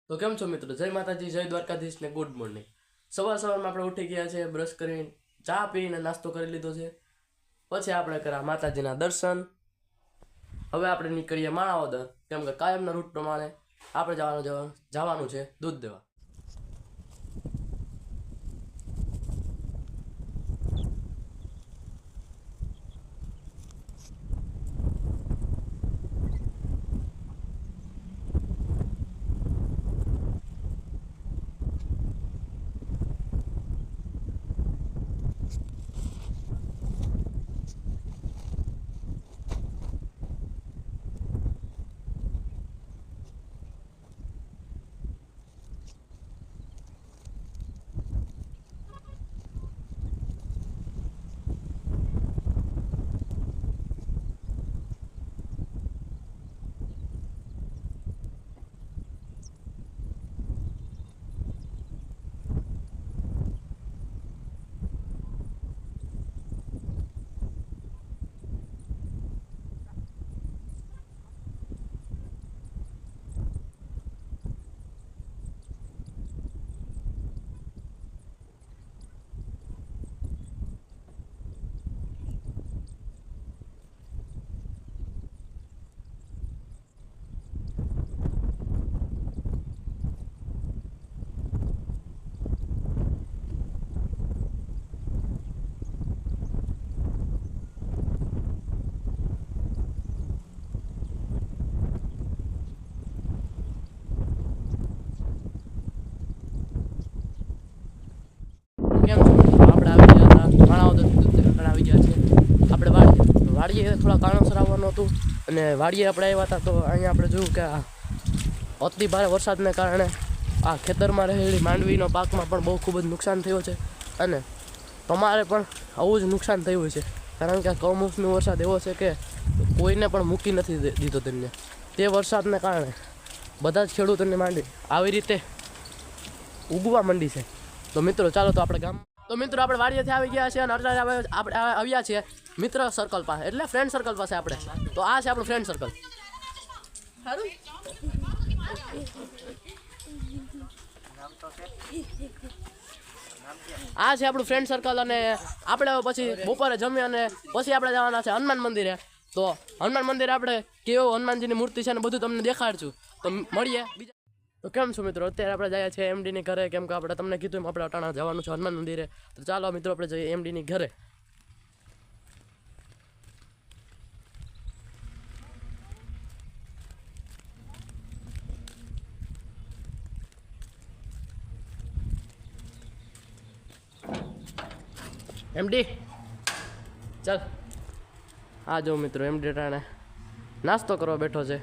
તો કેમ છો મિત્રો? જય માતાજી, જય દ્વારકાધીશ ને ગુડ મોર્નિંગ. સવારમાં આપણે ઉઠી ગયા છે, બ્રશ કરીને ચા પીને નાસ્તો કરી લીધો છે. પછી આપણે કર્યા માતાજીના દર્શન. હવે આપણે નીકળીએ માણાવદર, કેમ કે કાયમના રૂટ પ્રમાણે આપણે જવાનું છે દૂધ દેવા. કેમ છો? આપણે આવી ગયા હતા માણાવદર, આવી ગયા છે આપણે વાડીએ થોડા કારણસર આવવાનું હતું. અને વાડીએ આપણે આવ્યા હતા તો અહીંયા આપણે જોયું કે અતિ ભારે વરસાદને કારણે આ ખેતરમાં રહેલી માંડવીનો પાકમાં પણ બહુ ખૂબ જ નુકસાન થયું છે. અને તમારે પણ આવું જ નુકસાન થયું છે, કારણ કે કમોસમી વરસાદ એવો છે કે કોઈને પણ મૂકી નથી દીધો તેમને. તે વરસાદને કારણે બધા જ ખેડૂતોની માંડવી આવી રીતે ઉગવા માંડી છે. તો મિત્રો ચાલો તો આપણે આપણે વાડીએથી આવી ગયા છે અને આપણે આવ્યા છીએ મિત્ર સર્કલ પાસે, એટલે ફ્રેન્ડ સર્કલ પાસે. આપણે તો આ છે આપણું ફ્રેન્ડ સર્કલ. આ છે આપણું ફ્રેન્ડ સર્કલ. અને આપણે પછી બપોરે જમી અને પછી આપણે જવાના છે હનુમાન મંદિરે. તો હનુમાન મંદિરે આપણે કેવો હનુમાનજીની મૂર્તિ છે ને બધું તમને દેખાડશું. તો મળીએ બીજા. તો કેમ છો મિત્રો? અત્યારે આપણે જઈએ છીએ એમડીની ઘરે, કેમ કે આપણે તમને કીધું એમ આપણે અટાણા જવાનું છે હનુમાન મંદિરે. તો ચાલો મિત્રો આપણે જઈએ એમડીની ઘરે. એમડી ચાલ. હા જો મિત્રો, એમડી ટાણે નાસ્તો કરવા બેઠો છે.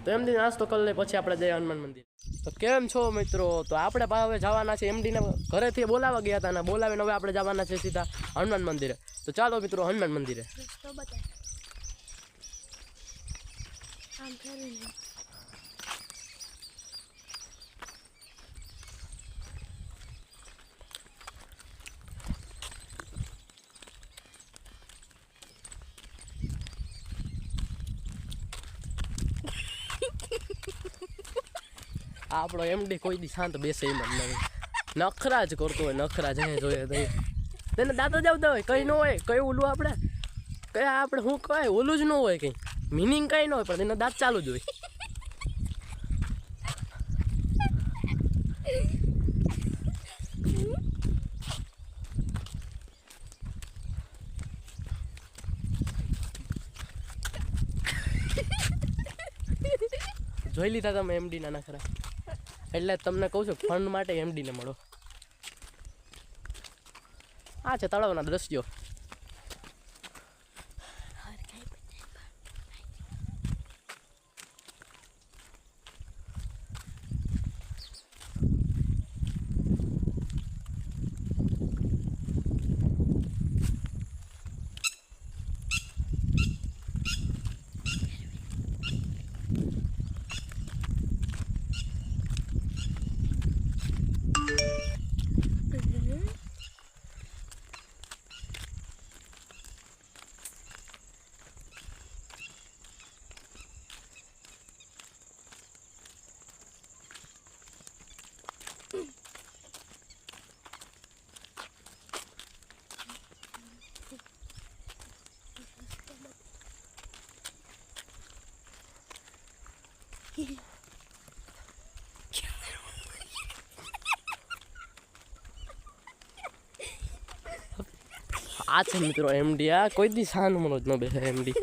તો એમડી નાસ્તો કરી લે પછી આપણે જઈએ હનુમાન મંદિર. તો કેમ છો મિત્રો? તો આપણે હવે જવાના છે એમડીને ઘરેથી બોલાવા ગયા હતા અને બોલાવીને હવે આપણે જવાના છે સીધા હનુમાન મંદિરે. તો ચાલો મિત્રો હનુમાન મંદિરે. આપણો એમડી કોઈ દી શાંત બેસે એમ જ નહીં, નખરા જ કરતો હોય. નખરા જઈએ જોઈએ તો તેને દાંતો જ આવતા હોય, કંઈ ન હોય. કઈ ઓલું આપણે શું કહેવાય, ઓલું જ ન હોય, કંઈ મિનિંગ કંઈ ન હોય, પણ તેના દાંત ચાલુ જ હોય. જોઈ લીધા તમે એમડીના નખરા? એટલે તમને કહું છું ફંડ માટે એમડીને મળો. આ છે તળાવના દ્રશ્યો. આ છે મિત્રો એમડી. આ કોઈ દી શાન મનો જ ન બેસે એમડી.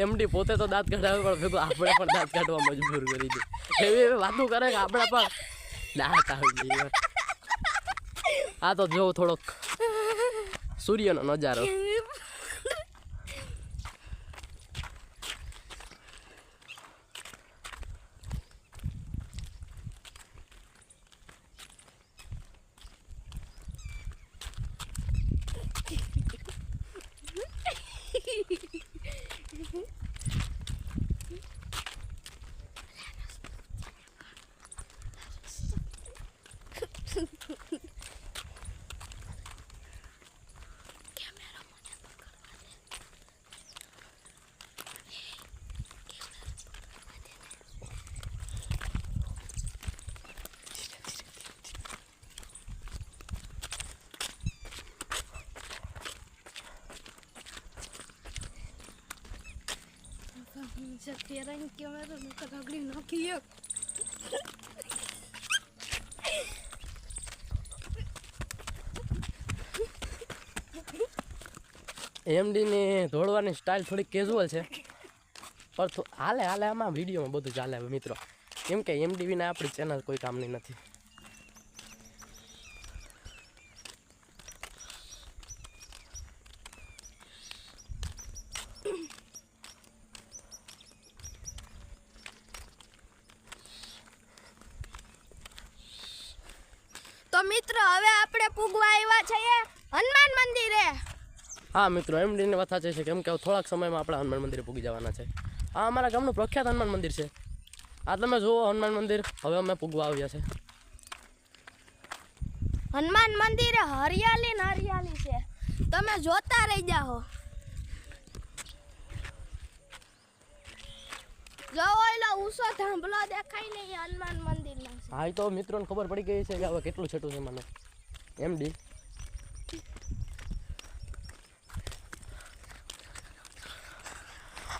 એમડી પોતે તો દાંત કાઢાવે પણ ભેગું આપણે પણ દાંત કાઢવા મજબૂર કરી દે. એવી વાતો કરે કે આપણે પણ દાંત આવી ગઈ. આ તો જો થોડોક સૂર્યનો નજારો. Sekarang kamera nak ragli nakiyak. MD ની દોડવાની સ્ટાઇલ થોડી કેઝ્યુઅલ છે પણ હાલે હાલે આમાં વિડીયોમાં બધું ચાલે મિત્રો. કેમ કે એમડી વિના આપણી ચેનલ કોઈ કામની નથી. તો મિત્રો હવે આપણે પૂગવા આવ્યા છીએ હનુમાન મંદિરે. હા મિત્રો એમડીની વાત સાચી છે. કેમ કે થોડાક સમયમાં આપણે હનુમાન મંદિરે પૂગી જવાના છે. આ અમારા ગામનું પ્રખ્યાત હનુમાન મંદિર છે. આ તમે જુઓ હનુમાન મંદિર. હવે અમે પૂગવા આવ્યા છે. હનુમાન મંદિરે હરિયાળી ને હરિયાળી છે. તમે જોતા રહી જાઓ. જો ઓલો ઊંચો થાંભલો દેખાય ને એ હનુમાન મંદિરમાં છે. હા એ તો મિત્રોને ખબર પડી ગઈ છે કે હવે કેટલું છેટું છે મને એમડી.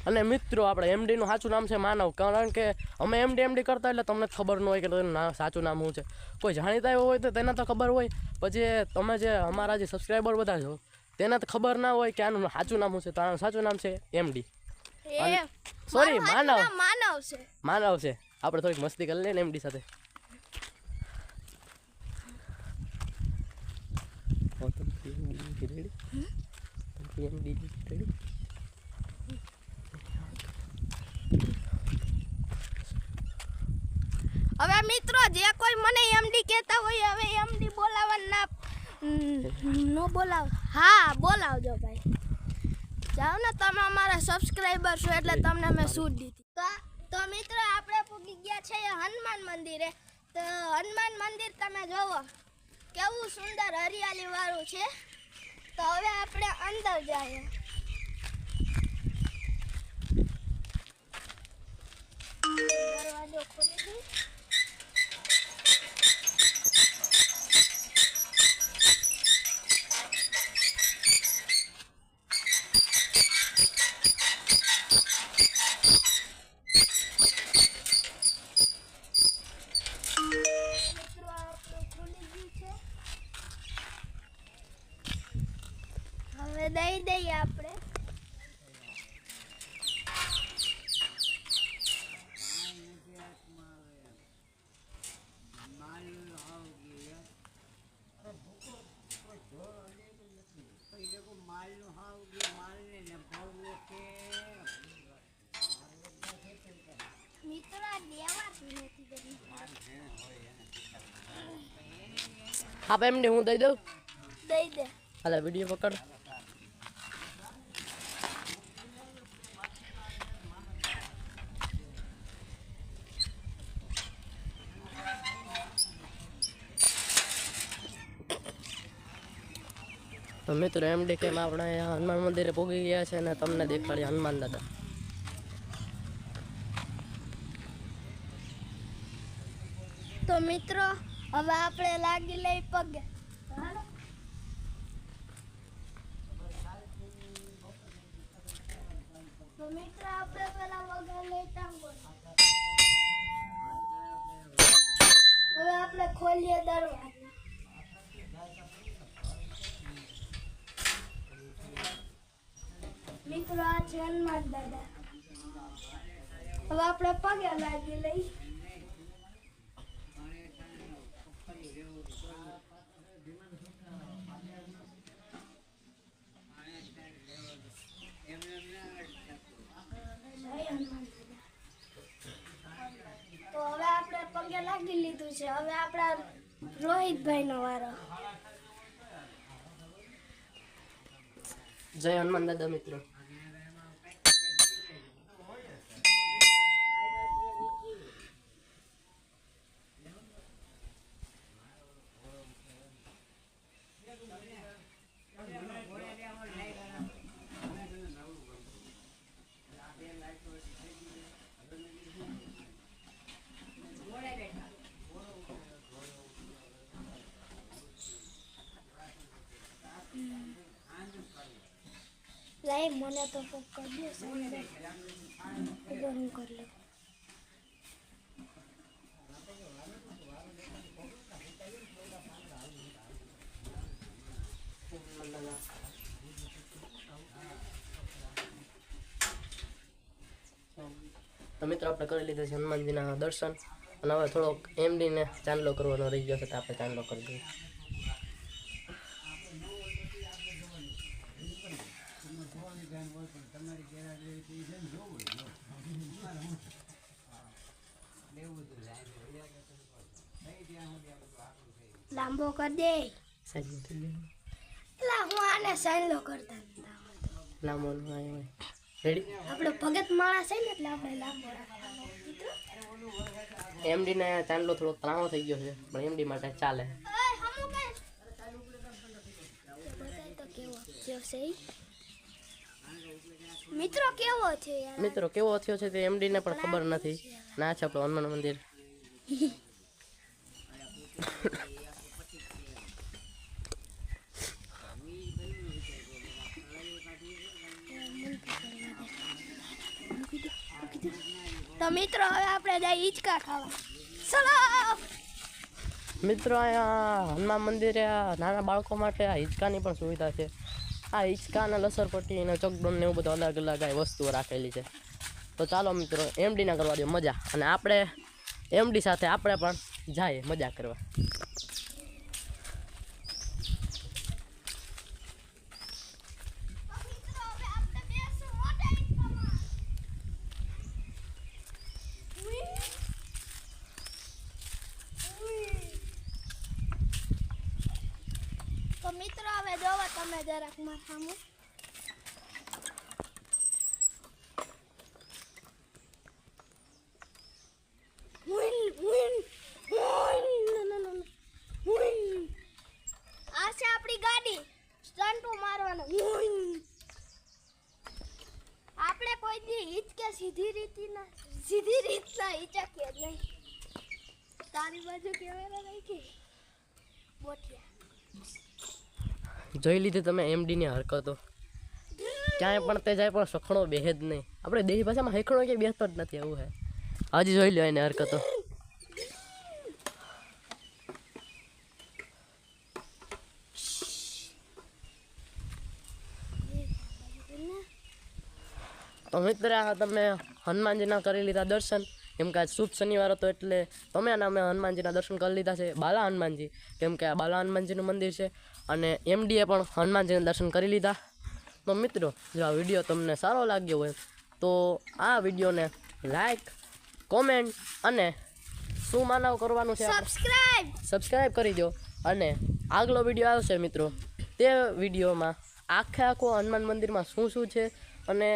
અને મિત્રો આપણે એમડીનું સાચું નામ છે માનવ. કારણ કે અમે એમડી કરતા એટલે તમને ખબર ન હોય કે તેનું સાચું નામ શું છે. કોઈ જાણીતા એવો હોય તો તેને તો ખબર હોય. પછી તમે જે અમારા જે સબસ્ક્રાઈબર બધા છો તેને તો ખબર ના હોય કે આનું સાચું નામ શું છે. તો આનું સાચું નામ છે એમડી. સોરી માનવ. માનવ છે. માનવ છે. આપણે થોડીક મસ્તી કરી લઈએ ને એમડી સાથે. હવે મિત્રો જે કોઈ મને એમડી કહેતા હોય હવે એમડી બોલાવવાના નો બોલાવ. હા બોલાવજો ભાઈ. જાઓ ને તમે અમારા સબસ્ક્રાઇબર છો એટલે તમને મેં છૂટ દીધી. તો મિત્રો આપણે પૂગી ગયા છે હનુમાન મંદિરે. તો હનુમાન મંદિર તમે જોવો કેવું સુંદર હરિયાળી વાળું છે. તો હવે આપણે અંદર જઈએ. દરવાજો ખોલી દઈએ. હવે દઈ દઈએ આપણે. મિત્રો દેવાતી નથી બધી. હા એમડી હું દઈ દઉં. દઈ દે. હાલે વિડીયો પકડ. તો મિત્રો એમડી કેમ આપણે હનુમાન મંદિરે પહોંચી ગયા છે અને તમને દેખાડીએ હનુમાન દાદા. તો મિત્રો હવે આપણે લાગી લઈ પગે. તો મિત્રો આપણે પેલા વગર લેતા હવે આપણે ખોલીએ દરવાજો. મિત્રો આ છે હનુમાન દાદા. હવે આપણે પગે લાગી લઈ. તો હવે આપણે પગે લાગી લીધું છે. હવે આપણા રોહિતભાઈનો વારો. જય હનુમાન દાદા મિત્રો. લાઈ મને તો કોક કરી દે સાંજે. ગરમ કરી લે. તો મિત્રો આપણે કરી લીધા છે હનુમાનજીના દર્શન અને હવે થોડોક એમડીને ચાંદલો કરવાનો રહી ગયો છે તો આપણે ચાંદલો કરી દઈએ. લાંબો કર દે. એલા હું આને સાઈલો કરતા લાંબો રેડી. આપણે ભગત માણસ છે ને એટલે આપણે લાંબો રાખવાનો. એમડીને ચાંદલો થોડોક ત્રાણો થઈ ગયો છે પણ એમડી માટે ચાલે. મિત્રો કેવો છે યાર? મિત્રો કેવો થયો છે તે એમડીને પણ ખબર નથી. ના છે આપણું હનુમાન મંદિર. તો મિત્રો હવે આપણે જાય હિંચકા ખાવા. ચલો મિત્રો અહીંયા હનુમાન મંદિરે નાના બાળકો માટે આ હિંચકાની પણ સુવિધા છે. આ હિંચકા અને લસરપટ્ટી અને ચકડોળ ને એવું બધું અલગ અલગ આ વસ્તુઓ રાખેલી છે. તો ચાલો મિત્રો એમડીના કરવા દો મજા અને આપણે એમડી સાથે આપણે પણ જઈએ મજા કરવા. તો મિત્રો હવે જોવો તમે જરાક માથામાં. આ છે આપણી ગાડી. સ્ટન્ટ મારવાનો. આપણે કોઈ દી હિચકે સીધી રીતના હિચકીએ જ નહીં. તારી બાજુ કેમેરા રાખી બોઠિયા. જોઈ લીધી તમે એમડીની હરકતો. ક્યાંય પણ તે જાય પણ સખણો બેહે જ નહીં. આપણે દેશી ભાષામાં હેખણો ક્યાંય બેસતો જ નથી એવું હે. હજી જોઈ લો એને હરકતો. તો મિત્ર તમે હનુમાનજીના કરી લીધા દર્શન. કેમ કે આજ શુભ શનિવાર હતો એટલે તમે અને અમે હનુમાનજીના દર્શન કરી લીધા છે. બાલા હનુમાનજી કેમ કે આ બાલા હનુમાનજીનું મંદિર છે અને એમડીએ પણ હનુમાનજીના દર્શન કરી લીધા. તો મિત્રો જો આ વિડીયો તમને સારો લાગ્યો હોય તો આ વિડીયોને લાઈક કોમેન્ટ અને શું માનવ કરવાનું છે સબસ્ક્રાઈબ કરી દો. અને આગલો વિડીયો આવશે મિત્રો તે વિડીયોમાં આખો હનુમાન મંદિરમાં શું શું છે અને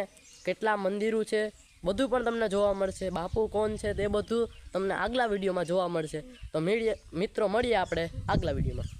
કેટલા મંદિરો છે બધું પણ તમને જોવા મળશે. બાપુ કોણ છે તે બધું તમને આગલા વિડીયોમાં જોવા મળશે. તો મિત્રો મળીએ આપણે આગલા વિડીયોમાં.